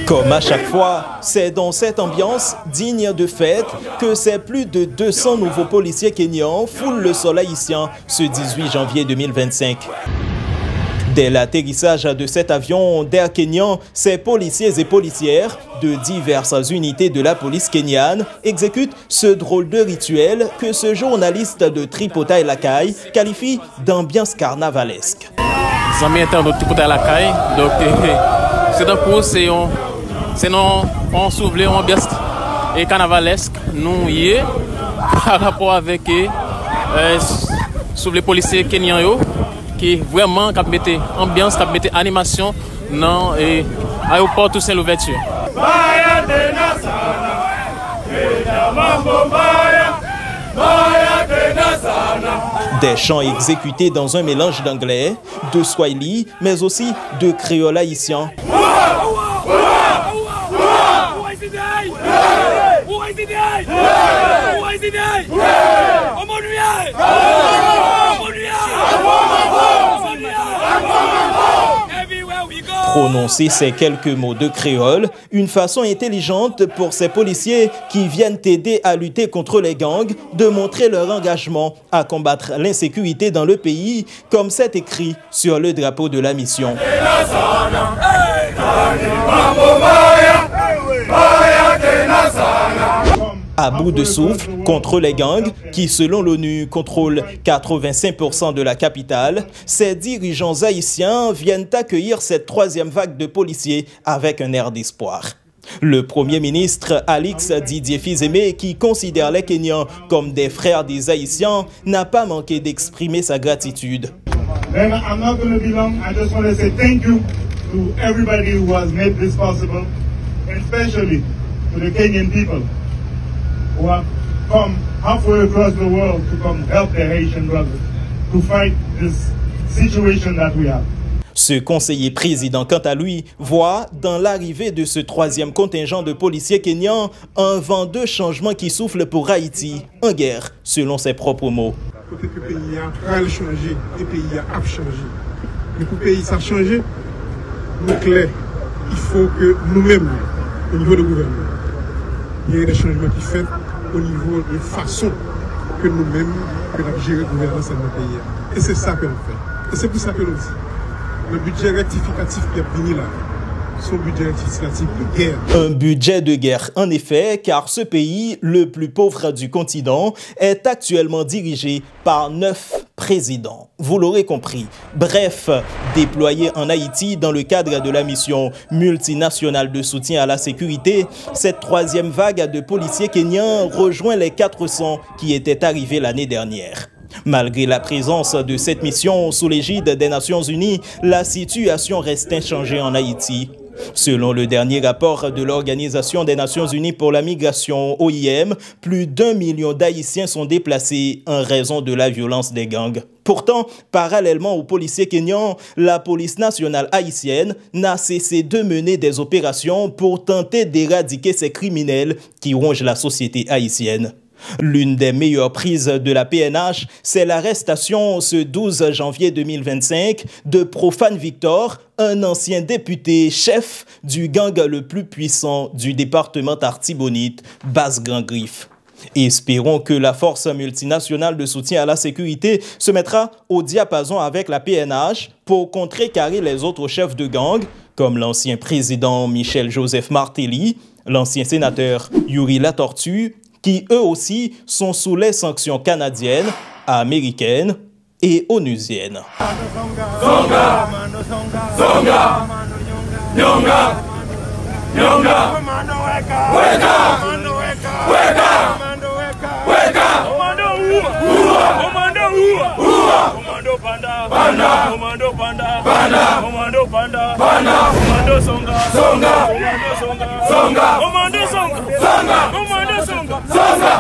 Comme à chaque fois, c'est dans cette ambiance digne de fête que ces plus de 200 nouveaux policiers kenyans foulent le sol haïtien ce 18 janvier 2025. Dès l'atterrissage de cet avion d'Air Kenyan, ces policiers et policières de diverses unités de la police kenyane exécutent ce drôle de rituel que ce journaliste de Tripota et Lacaille qualifie d'ambiance carnavalesque. Les amis internes de Tripota et Lacaille, donc c'est un coup, on s'ouvre une ambiance carnavalesque, nous y est, par rapport avec les policiers kenyans qui vraiment mettent ambiance, qui mettent animation dans l'aéroport Toussaint Louverture. Des chants exécutés dans un mélange d'anglais, de swahili, mais aussi de créole haïtien. Prononcer ces quelques mots de créole, une façon intelligente pour ces policiers qui viennent aider à lutter contre les gangs de montrer leur engagement à combattre l'insécurité dans le pays, comme c'est écrit sur le drapeau de la mission. À bout de souffle contre les gangs qui, selon l'ONU, contrôlent 85% de la capitale, ces dirigeants haïtiens viennent accueillir cette troisième vague de policiers avec un air d'espoir. Le Premier ministre Alix Didier Fils-Aimé, qui considère les Kenyans comme des frères des Haïtiens, n'a pas manqué d'exprimer sa gratitude. I'm not going to be long. I just want to say thank you to everybody who has made this possible, and especially to the Kenyan people who have come halfway across the world to come help their Haitian brothers to fight this situation that we have. Ce conseiller président, quant à lui, voit dans l'arrivée de ce troisième contingent de policiers kenyans un vent de changement qui souffle pour Haïti, en guerre, selon ses propres mots. Peut-être que le pays a changé, le pays a changé. Mais pour le pays a changé, donc il faut que nous-mêmes, au niveau du gouvernement, il y ait des changements qui sont faits au niveau de façon que nous-mêmes, que nous gérons la gouvernance dans le pays. Et c'est ça que nous faisons. Et c'est pour ça que nous disons. Le budget rectificatif qui est venu là, son budget rectificatif de guerre. Un budget de guerre, en effet, car ce pays, le plus pauvre du continent, est actuellement dirigé par 9 présidents. Vous l'aurez compris. Bref, déployé en Haïti dans le cadre de la mission multinationale de soutien à la sécurité, cette troisième vague de policiers kenyans rejoint les 400 qui étaient arrivés l'année dernière. Malgré la présence de cette mission sous l'égide des Nations Unies, la situation reste inchangée en Haïti. Selon le dernier rapport de l'Organisation des Nations Unies pour la migration, OIM, plus d'1 million d'Haïtiens sont déplacés en raison de la violence des gangs. Pourtant, parallèlement aux policiers kenyans, la police nationale haïtienne n'a cessé de mener des opérations pour tenter d'éradiquer ces criminels qui rongent la société haïtienne. L'une des meilleures prises de la PNH, c'est l'arrestation ce 12 janvier 2025 de Profane Victor, un ancien député chef du gang le plus puissant du département Artibonite, Basse Grand Griffe. Espérons que la force multinationale de soutien à la sécurité se mettra au diapason avec la PNH pour contrecarrer les autres chefs de gang, comme l'ancien président Michel-Joseph Martelly, l'ancien sénateur Yuri Latortue, qui eux aussi sont sous les sanctions canadiennes, américaines et onusiennes. Zonga! Zonga! Nyonga! Nyonga! Weka! Weka! Weka! Komando Uwa! Komando Panda! Panda! Komando Panda! Panda! Komando Panda! Panda! Komando Zonga! Zonga! Komando Zonga! Zonga! Komando Zonga! Zonga! Komando Zonga! Zonga!